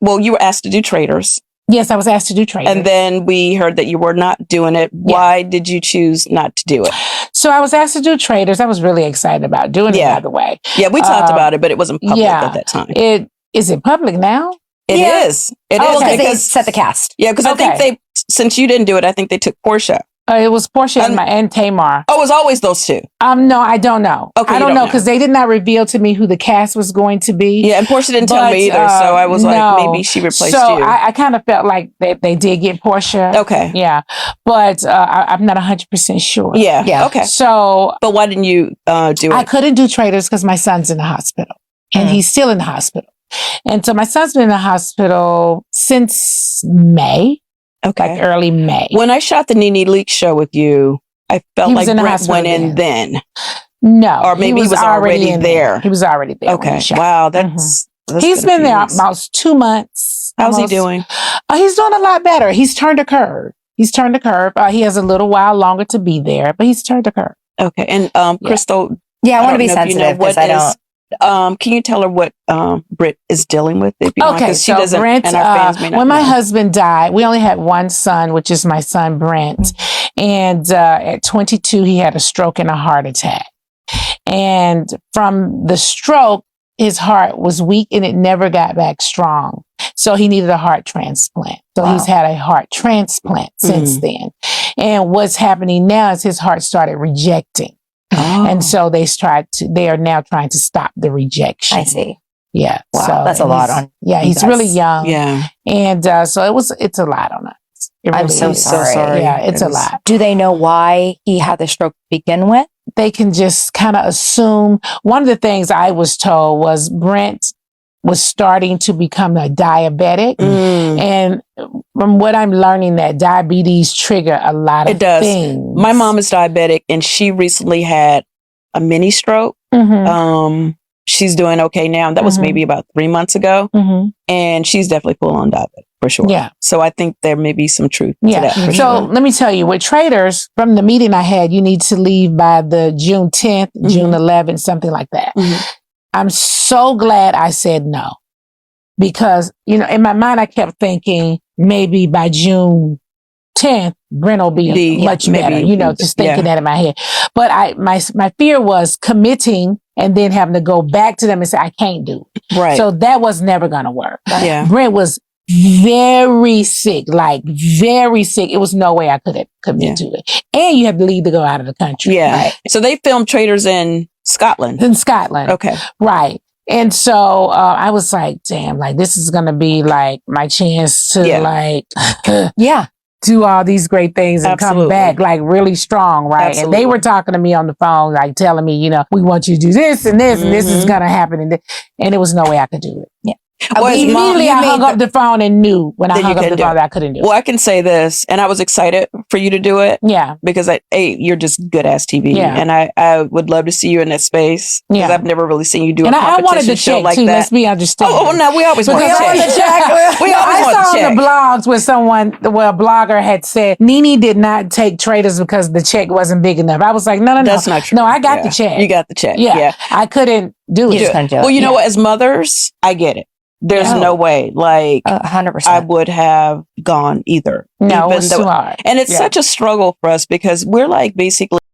well, you were asked to do Traitors. Yes, I was asked to do Traitors. And then we heard that you were not doing it. Why did you choose not to do it? So I was asked to do Traitors. I was really excited about doing it, by the way. Yeah, we talked about it, but it wasn't public at that time. Is it public now? It is. It is because they set the cast. Yeah, because I think since you didn't do it, I think they took Portia. It was Portia and Tamar. Oh, it was always those two? No, I don't know. Okay, I don't know because they did not reveal to me who the cast was going to be. Yeah, and Portia didn't tell me either, so I was like, maybe she replaced you. So I kind of felt like they did get Portia. Okay. Yeah, but I'm not 100% sure. Yeah. Okay. So, but why didn't you do it? I couldn't do Traitors because my son's in the hospital, and he's still in the hospital. And so my son's been in the hospital since May. Okay. Like early May. When I shot the NeNe Leak show with you, I felt like Brent went in then. No. Or maybe he was already there. He was already there. Okay. Wow. That's he's been there about 2 months. How's he doing? He's doing a lot better. He's turned a curve. He has a little while longer to be there, but he's turned a curve. Okay. And Crystal. Yeah, I want to be sensitive because I don't. Can you tell her what Britt is dealing with? If you want, okay, she so doesn't, Brent, and our fans may not when my know. husband died, we only had one son, which is my son Brent. And at 22, he had a stroke and a heart attack. And from the stroke, his heart was weak and it never got back strong. So he needed a heart transplant. So he's had a heart transplant since then. And what's happening now is his heart started rejecting. And so they are now trying to stop the rejection. I see. Yeah. Wow. So that's a lot on. Yeah. He's really young. Yeah. And so it's a lot on us. I'm so sorry. Yeah. It's a lot. Do they know why he had the stroke to begin with? They can just kind of assume. One of the things I was told was Brent was starting to become a diabetic. And from what I'm learning, that diabetes trigger a lot of things. My mom is diabetic and she recently had a mini stroke. She's doing okay now. That was maybe about 3 months ago. And she's definitely full on diabetic for sure. Yeah. So I think there may be some truth to that. For so let me tell you, with Traitors, from the meeting I had, you need to leave by the June 10th, June 11th, something like that. I'm so glad I said no. Because, in my mind, I kept thinking maybe by June 10th, Brent will be much better, just thinking that in my head. But my fear was committing and then having to go back to them and say, I can't do it. Right. So that was never going to work. Yeah. Brent was very sick, like very sick. It was no way I could commit to it. And you have to leave to go out of the country. Yeah. Right? So they filmed Traitors in Scotland. Okay. Right. And so I was like, damn, like this is going to be like my chance to do all these great things and come back like really strong. Right. Absolutely. And they were talking to me on the phone, like telling me, we want you to do this and this and this is going to happen. And it was no way I could do it. Yeah. Immediately I hung up the phone and knew when I hung up the phone that I couldn't do it. Well, I can say this, and I was excited for you to do it. Yeah. Because you're just good ass TV. Yeah. And I would love to see you in that space. Because I've never really seen you do a I competition wanted to show check like too, that. let's be understanding. Oh, no, we always want to check. We always want to check. I saw on the blogs where a blogger had said, NeNe did not take Traitors because the check wasn't big enough. I was like, no. That's not true. No, I got the check. You got the check. Yeah. I couldn't do it. Well, you know what? As mothers, I get it. There's no way, like 100%. I would have gone either. No, it was too hard. And it's such a struggle for us because we're like basically